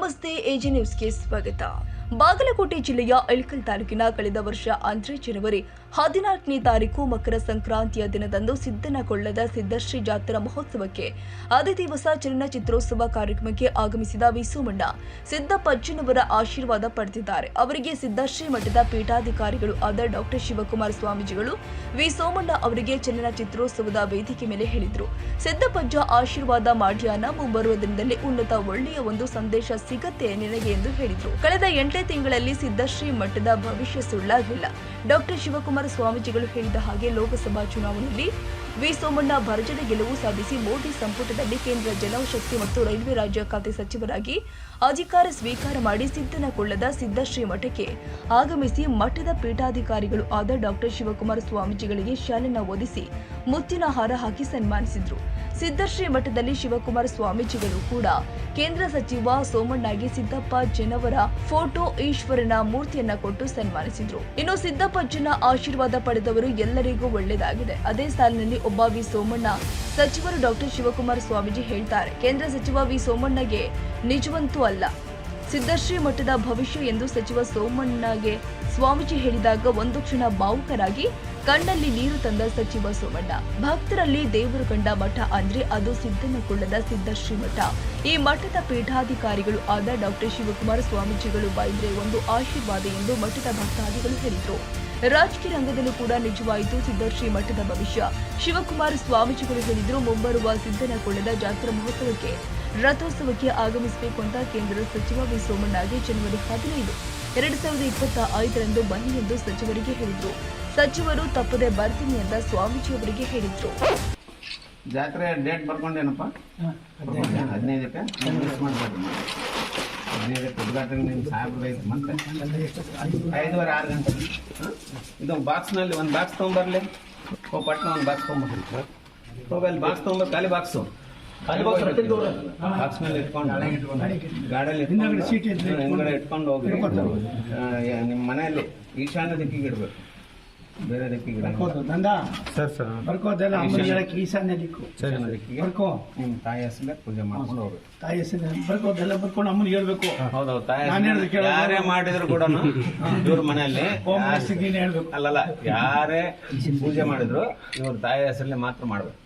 ನಮಸ್ತೆ ಎಜಿ ನ್ಯೂಸ್ಗೆ ಸ್ವಾಗತ. ಬಾಗಲಕೋಟೆ ಜಿಲ್ಲೆಯ ಇಳಕಲ್ ತಾಲೂಕಿನ ಕಳೆದ ವರ್ಷ ಅಂದರೆ ಜನವರಿ 14ನೇ ತಾರೀಕು ಮಕರ ಸಂಕ್ರಾಂತಿಯ ದಿನದಂದು ಸಿದ್ದನಕೊಳ್ಳದ ಸಿದ್ದಶ್ರೀ ಜಾತ್ರಾ ಮಹೋತ್ಸವಕ್ಕೆ ಅದೇ ದಿವಸ ಚಲನಚಿತ್ರೋತ್ಸವ ಕಾರ್ಯಕ್ರಮಕ್ಕೆ ಆಗಮಿಸಿದ ವಿ ಸೋಮಣ್ಣ ಸಿದ್ದಪ್ಪಜ್ಜನವರ ಆಶೀರ್ವಾದ ಪಡೆದಿದ್ದಾರೆ. ಅವರಿಗೆ ಸಿದ್ದಶ್ರೀ ಮಠದ ಪೀಠಾಧಿಕಾರಿಗಳು ಆದ ಡಾಕ್ಟರ್ ಶಿವಕುಮಾರ ಸ್ವಾಮೀಜಿಗಳು ವಿ ಸೋಮಣ್ಣ ಅವರಿಗೆ ಚಲನಚಿತ್ರೋತ್ಸವದ ವೇದಿಕೆ ಮೇಲೆ ಹೇಳಿದರು. ಸಿದ್ದಪ್ಪಜ್ಜ ಆಶೀರ್ವಾದ ಮಾಡ್ಯಾನ, ಮುಂಬರುವ ದಿನದಲ್ಲಿ ಉನ್ನತ ಒಳ್ಳೆಯ ಒಂದು ಸಂದೇಶ ಸಿಗತ್ತೆ ನಿನಗೆ ಎಂದು ಹೇಳಿದರು. ಕಳೆದ 8 ತಿಂಗಳಲ್ಲಿ ಸಿದ್ದಶ್ರೀ ಮಠದ ಭವಿಷ್ಯ ಸುಳ್ಳಾಗಿಲ್ಲ. ಡಾಕ್ಟರ್ ಶಿವಕುಮಾರ ಸ್ವಾಮೀಜಿಗಳು ಹೇಳಿದ ಹಾಗೆ ಲೋಕಸಭಾ ಚುನಾವಣೆಯಲ್ಲಿ ವಿ ಸೋಮಣ್ಣ ಭರ್ಜರಿ ಗೆಲುವು ಸಾಧಿಸಿ ಮೋದಿ ಸಂಪುಟದಲ್ಲಿ ಕೇಂದ್ರ ಜಲಶಕ್ತಿ ಮತ್ತು ರೈಲ್ವೆ ರಾಜ್ಯ ಖಾತೆ ಸಚಿವರಾಗಿ ಅಧಿಕಾರ ಸ್ವೀಕಾರ ಮಾಡಿ ಸಿದ್ದನಕೊಳ್ಳದ ಸಿದ್ದಶ್ರೀ ಮಠಕ್ಕೆ ಆಗಮಿಸಿ ಮಠದ ಪೀಠಾಧಿಕಾರಿಗಳು ಆದ ಡಾಕ್ಟರ್ ಶಿವಕುಮಾರ ಸ್ವಾಮೀಜಿಗಳಿಗೆ ಶಾಲನ್ನ ಓದಿಸಿ ಮುತ್ತಿನ ಹಾರ ಹಾಕಿ ಸನ್ಮಾನಿಸಿದರು. ಸಿದ್ದಶ್ರೀ ಮಠದಲ್ಲಿ ಶಿವಕುಮಾರ ಸ್ವಾಮೀಜಿಗಳು ಕೂಡ ಕೇಂದ್ರ ಸಚಿವ ಸೋಮಣ್ಣಗೆ ಸಿದ್ದಪ್ಪ ಜನವರ ಫೋಟೋ ಈಶ್ವರನ ಮೂರ್ತಿಯನ್ನ ಕೊಟ್ಟು ಸನ್ಮಾನಿಸಿದ್ರು. ಇನ್ನು ಸಿದ್ದಪ್ಪಜ್ಜನ ಆಶೀರ್ವಾದ ಪಡೆದವರು ಎಲ್ಲರಿಗೂ ಒಳ್ಳೆಯದಾಗಿದೆ. ಅದೇ ಸಾಲಿನಲ್ಲಿ ಒಬ್ಬ ವಿ ಸೋಮಣ್ಣ ಸಚಿವರು ಡಾಕ್ಟರ್ ಶಿವಕುಮಾರ ಸ್ವಾಮೀಜಿ ಹೇಳ್ತಾರೆ, ಕೇಂದ್ರ ಸಚಿವ ವಿ ಸೋಮಣ್ಣಗೆ ನಿಜವಂತೂ ಅಲ್ಲ, ಸಿದ್ದಶ್ರೀ ಮಠದ ಭವಿಷ್ಯ ಎಂದು ಸಚಿವ ಸೋಮಣ್ಣಗೆ ಸ್ವಾಮೀಜಿ ಹೇಳಿದಾಗ ಒಂದು ಕ್ಷಣ ಭಾವುಕರಾಗಿ ಕಣ್ಣಲ್ಲಿ ನೀರು ತಂದ ಸಚಿವ ಸೋಮಣ್ಣ. ಭಕ್ತರಲ್ಲಿ ದೇವರು ಕಂಡ ಮಠ ಅಂದ್ರೆ ಅದು ಸಿದ್ದನಕೊಳ್ಳದ ಸಿದ್ದಶ್ರೀ ಮಠ. ಈ ಮಠದ ಪೀಠಾಧಿಕಾರಿಗಳು ಆದ ಡಾಕ್ಟರ್ ಶಿವಕುಮಾರ ಸ್ವಾಮೀಜಿಗಳು ಬೈದ್ರೆ ಒಂದು ಆಶೀರ್ವಾದ ಎಂದು ಮಠದ ಭಕ್ತಾದಿಗಳು ಹೇಳಿದರು. ರಾಜಕೀಯ ರಂಗದಲ್ಲೂ ಕೂಡ ನಿಜವಾಯಿತು ಸಿದ್ದಶ್ರೀ ಮಠದ ಭವಿಷ್ಯ. ಶಿವಕುಮಾರ ಸ್ವಾಮೀಜಿಗಳು ಹೇಳಿದ್ರು, ಮುಂಬರುವ ಸಿದ್ದನಕೊಳ್ಳದ ಜಾತ್ರಾ ಮಹೋತ್ಸವಕ್ಕೆ ರಥೋತ್ಸವಕ್ಕೆ ಆಗಮಿಸಬೇಕು ಅಂತ ಕೇಂದ್ರ ಸಚಿವ ವಿ ಸೋಮಣ್ಣಗೆ ಜನವರಿ 15, 2025ರಂದು ಬನ್ನಿ ಎಂದು ಸಚಿವರಿಗೆ ಹೇಳಿದ್ರು. ಸಚಿವರು ತಪ್ಪದೆ ಬರ್ತೀನಿ ಅಂತ ಸ್ವಾಮೀಜಿ ಅವರಿಗೆ ಹೇಳಿದ್ರು. ಜಾತ್ರೆ ಡೇಟ್ ಬರ್ಕೊಂಡೇನಪ್ಪ? 15ಕ್ಕೆ 15ಕ್ಕೆ ಉದ್ಘಾಟನೆ ನಿಮ್ಮ ಸಾಹೇಬ್ರು ಐತೆ. ಮತ್ತೆ 5:30 6 ಗಂಟೆ ಇದು ಬಾಕ್ಸ್ನಲ್ಲಿ ಒಂದು ಬಾಕ್ಸ್ ತೊಗೊಂಬರ್ಲಿ. ಪಟ್ನ ಒಂದು ಬಾಕ್ಸ್ ತೊಗೊಂಬರ್ಲಿ. ಅಲ್ಲಿ ಬಾಕ್ಸ್ ತೊಗೊಂಬರ್, ಖಾಲಿ ಬಾಕ್ಸು ಬಾಕ್ಸ್ ಮೇಲೆ ಇಟ್ಕೊಂಡು ಗಾಡಿಯಲ್ಲಿ ಹಿಂದ್ಗಡೆ ಇಟ್ಕೊಂಡು ಹೋಗಿ ನಿಮ್ಮ ಮನೆಯಲ್ಲಿ ಈಶಾನ್ಯ ದಿಕ್ಕಿಗೆ ಇಡಬೇಕು, ಬೇರೆ ದಿಕ್ಕಿಗೆ ಈಶಾನ್ಯ ದಿಕ್ಕು ನಿಮ್ಮ ತಾಯಿ ಹೆಸರಲ್ಲೇ ಪೂಜೆ ಮಾಡ್ಕೊಂಡು ಹೋಗ್ಬೇಕು. ತಾಯಿ ಹೆಸರು ಬರ್ಕೋದೆಲ್ಲ ಬರ್ಕೊಂಡು ಅಮ್ಮನಿಗೆ ಹೇಳ್ಬೇಕು. ಹೌದೌದು, ತಾಯಿ ಯಾರೇ ಮಾಡಿದ್ರು ಕೂಡ ಇವ್ರ ಮನೆಯಲ್ಲಿ ಹೇಳ್ಬೇಕು. ಅಲ್ಲಲ್ಲ, ಯಾರೇ ಪೂಜೆ ಮಾಡಿದ್ರು ಇವ್ರ ತಾಯಿ ಹೆಸರಲ್ಲೇ ಮಾತ್ರ ಮಾಡ್ಬೇಕು.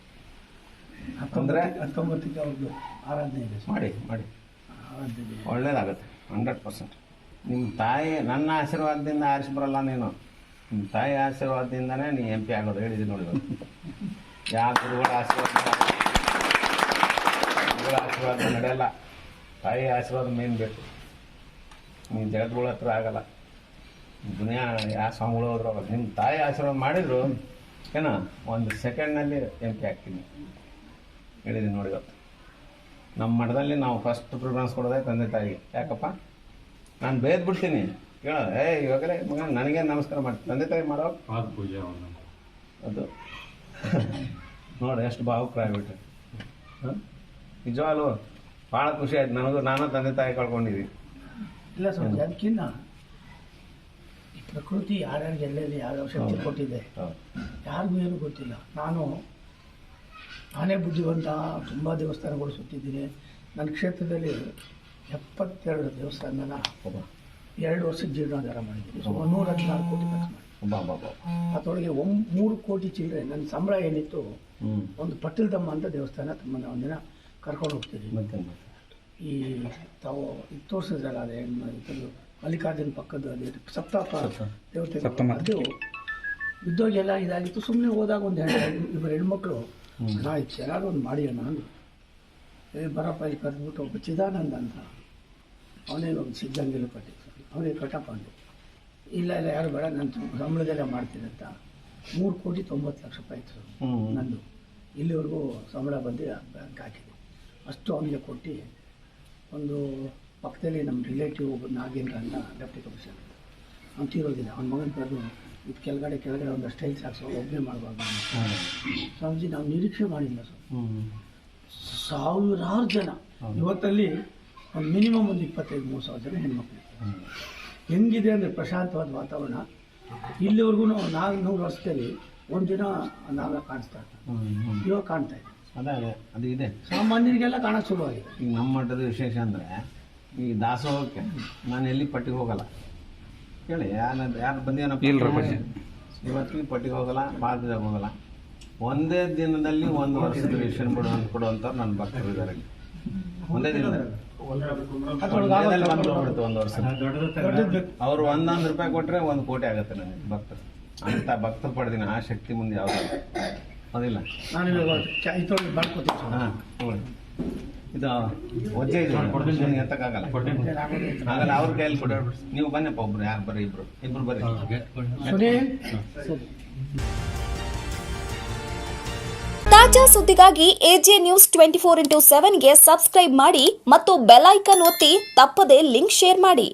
ಅಂದ್ರೆ 19ಕ್ಕೆ ಅವ್ರದ್ದು ಆರಾಧನೆ ಇದೆ. ಮಾಡಿ ಮಾಡಿ ಒಳ್ಳೇದಾಗುತ್ತೆ 100%. ನಿಮ್ಮ ತಾಯಿ ನನ್ನ ಆಶೀರ್ವಾದದಿಂದ ಆರಿಸಿ ಬರಲ್ಲ, ನೀನು ನಿಮ್ಮ ತಾಯಿ ಆಶೀರ್ವಾದದಿಂದನೇ ನೀ MP ಆಗೋದು. ಹೇಳಿದ್ದೀನಿ ನೋಡಿ, ಯಾವ ಗುರುಗಳ ಆಶೀರ್ವಾದ ನಡೆಯಲ್ಲ, ತಾಯಿ ಆಶೀರ್ವಾದ ಮೇನ್ ಬೇಕು. ನೀವು ಜಗದ್ಗಳ ಹತ್ರ ಆಗಲ್ಲ, ದುನಿಯಾ ಯಾವ ಸ್ವಾಮಿಗಳು ಹೋದ್ರು ಆಗಲ್ಲ. ನಿಮ್ಮ ತಾಯಿ ಆಶೀರ್ವಾದ ಮಾಡಿದ್ರು ಏನ ಒಂದು ಸೆಕೆಂಡ್ನಲ್ಲಿ MP ಆಗ್ತೀನಿ. ಹೇಳಿದ್ದೀನಿ ನೋಡಿ, ಇವತ್ತು ನಮ್ಮ ಮಠದಲ್ಲಿ ನಾವು ಫಸ್ಟ್ ಪ್ರಿಫರೆನ್ಸ್ ಕೊಡೋದೇ ತಂದೆ ತಾಯಿಗೆ. ಯಾಕಪ್ಪ, ನಾನು ಬೇದ್ ಬಿಡ್ತೀನಿ ಕೇಳ, ಇವಾಗಲೇ ಮಗ ನನಗೆ ನಮಸ್ಕಾರ ಮಾಡ್ತೀನಿ, ತಂದೆ ತಾಯಿ ಮಾಡೋ ಪೂಜೆ ಅದು ನೋಡಿ ಎಷ್ಟು ಭಾವುಕರಾಗ್ಬಿಟ್ರೆ. ನಿಜವಾಗ್ಲೂ ಭಾಳ ಖುಷಿ ಆಯ್ತು ನನಗೂ. ನಾನು ತಂದೆ ತಾಯಿ ಕಳ್ಕೊಂಡಿದ್ದೀನಿ. ಇಲ್ಲ ಸ್ವಾಮಿ, ಅದಕ್ಕಿಂತ ಪ್ರಕೃತಿ ಯಾರ್ಯಾರಿಗೆ ಎಲ್ಲೆಲ್ಲಿ ಯಾವ್ಯಾವ ಶಕ್ತಿ ಕೊಟ್ಟಿದೆ ಯಾರಿಗೂ ಏನು ಗೊತ್ತಿಲ್ಲ. ನಾನೇ ಬುದ್ಧಿವಂತ, ತುಂಬ ದೇವಸ್ಥಾನಗಳು ಸುತ್ತಿದ್ದೀನಿ. ನನ್ನ ಕ್ಷೇತ್ರದಲ್ಲಿ 72 ದೇವಸ್ಥಾನನ 2 ವರ್ಷದ ಜೀರ್ಣೋದ್ಧಾರ ಮಾಡಿದ್ದೀನಿ. 114 ಕೋಟಿ ಖರ್ಚು ಮಾಡಿ ಅದರೊಳಗೆ 3 ಕೋಟಿ ಚಿಲ್ಲರೆ ನನ್ನ ಸಂಬಳ ಏನಿತ್ತು. ಒಂದು ಪಟ್ಟಲ್ದಮ್ಮ ಅಂತ ದೇವಸ್ಥಾನ ತಮ್ಮನ್ನ ಒಂದಿನ ಕರ್ಕೊಂಡು ಹೋಗ್ತಿದ್ದೀನಿ. ಈ ತಾವು ಇದು ತೋರಿಸಿದ್ರಲ್ಲ, ಅದೇ ಮಲ್ಲಿಕಾರ್ಜುನ ಪಕ್ಕದ ಅದೇ ಸಪ್ತಾಪ ದೇವತೆ, ಅದು ಬಿದ್ದೋಗೆಲ್ಲ ಇದಾಗಿತ್ತು. ಸುಮ್ಮನೆ ಹೋದಾಗ ಒಂದು 2 ಹೆಣ್ಮಕ್ಳು ಆಯ್ತು ಯಾರು ಒಂದು ಮಾಡಿ ಅಣ್ಣ ಅಂದರು. ಬರಪ್ಪ ಇಲ್ಲಿ ಕರೆದ್ಬಿಟ್ಟು ಒಬ್ಬ ಚಿದಾನಂದ ಅಂತ ಅವನೇನು ಒಂದು ಸಿದ್ಧಂಗಿಲು ಕಟ್ಟಿ, ಅವನಿಗೆ ಕಟ್ಟಪ್ಪ ಅಂದು. ಇಲ್ಲ ಯಾರು ಬೇಡ, ನಾನು ಸಂಬಳದಲ್ಲೇ ಮಾಡ್ತೀನಿ ಅಂತ 3,90,00,000 ರೂಪಾಯಿ ಇತ್ತು ನಂದು. ಇಲ್ಲಿವರೆಗೂ ಸಂಬಳ ಬಂದು ಬ್ಯಾಂಕ್ ಹಾಕಿದೆ. ಅಷ್ಟು ಅವನಿಗೆ ಕೊಟ್ಟು ಒಂದು ಪಕ್ಕದಲ್ಲಿ ನಮ್ಮ ರಿಲೇಟಿವ್ ಒಬ್ಬ ನಾಗೇಂದ್ರ ಅಂತ ಡೆಪ್ಟಿ ಕಮಿಷನರ್, ಅವ್ನು ತೀರೋದಿಲ್ಲ. ಅವ್ನ ಮಗನ ಕರೆದು ಇದು ಕೆಳಗಡೆ ಒಂದು ಸ್ಟೈಲ್ಸ್ ಹಾಕ್ಸೋ ಒಬ್ಬನೇ ಮಾಡಬಾರ್ದು ಸ್ವಾಮೀಜಿ. ನಾವು ನಿರೀಕ್ಷೆ ಮಾಡಿಲ್ಲ ಸರ್, ಸಾವಿರಾರು ಜನ. ಇವತ್ತಲ್ಲಿ ಒಂದು ಮಿನಿಮಮ್ ಒಂದು 25,000-30,000 ಜನ ಹೆಣ್ಮಕ್ಳು. ಹೆಂಗಿದೆ ಅಂದರೆ ಪ್ರಶಾಂತವಾದ ವಾತಾವರಣ. ಇಲ್ಲಿವರೆಗೂ 400 ವರ್ಷದಲ್ಲಿ ಒಂದಿನ ನಾಗ ಕಾಣಿಸ್ತಾ ಇತ್ತು, ಇವಾಗ ಕಾಣ್ತಾ ಇದೆ. ಅದು ಇದೆ, ಸಾಮಾನ್ಯರಿಗೆಲ್ಲ ಕಾಣಕ್ಕೆ ಶುರುವಾಗಿದೆ. ಈಗ ನಮ್ಮ ಮಠದ ವಿಶೇಷ ಅಂದರೆ ಈ ದಾಸೋಹಕ್ಕೆ ನಾನು ಎಲ್ಲಿ ಪಟ್ಟಿಗೆ ಹೋಗಲ್ಲ. ಹೇಳಿ ಯಾರು ಬಂದೇನಪ್ಪ ಇವತ್ತಿಗೆ ಪಟ್ಟಿಗೆ ಹೋಗಲ್ಲ, ಭಾಳ ದಿನ ಹೋಗಲ್ಲ. ಒಂದೇ ದಿನದಲ್ಲಿ 1 ವರ್ಷದ ರೇಷನ್ ಕೊಡುವಂಥವ್ರು ನನ್ನ ಭಕ್ತರು ಇದ್ದಾರೆ. ಒಂದೇ ದಿನದಲ್ಲಿ ಬಂದ್ಬಿಡ್ತು 1 ವರ್ಷ. ಅವರು 1 ರೂಪಾಯಿ ಕೊಟ್ಟರೆ 1 ಕೋಟಿ ಆಗುತ್ತೆ ನನಗೆ ಭಕ್ತರು. ಅಂತ ಭಕ್ತರು ಪಡೆದಿನ ಆ ಶಕ್ತಿ ಮುಂದೆ ಯಾವುದು ಹೌದಿಲ್ಲ. ನಾನು ಇವಾಗ ಇದೊಂದು ಮಾಡ್ಕೊತೀನಿ ಸರ್. ಹಾಂ ತಗೊಳ್ಳಿ. ಇದು ವಜ್ಜೆ ಇದು ಎತ್ತಕ್ಕಾಗಲ್ಲ, ಆಗಲ್ಲ. ಅವ್ರ ಕೈಯಲ್ಲಿ ಕೊಡಿ. ನೀವು ಬನ್ನಪ್ಪ, ಒಬ್ರು ಯಾರು ಬರ್ರಿ, ಇಬ್ರು ಬರ್ರಿ. ಸುನೀಲ್ ತಾಜಾ ಸುದ್ದಿಗಾಗಿ ಎಜೆ ನ್ಯೂಸ್ 24x7ಗೆ ಸಬ್ಸ್ಕ್ರೈಬ್ ಮಾಡಿ ಮತ್ತು ಬೆಲ್ ಐಕಾನ್ ಒತ್ತಿ ತಪ್ಪದೇ ಲಿಂಕ್ ಶೇರ್ ಮಾಡಿ.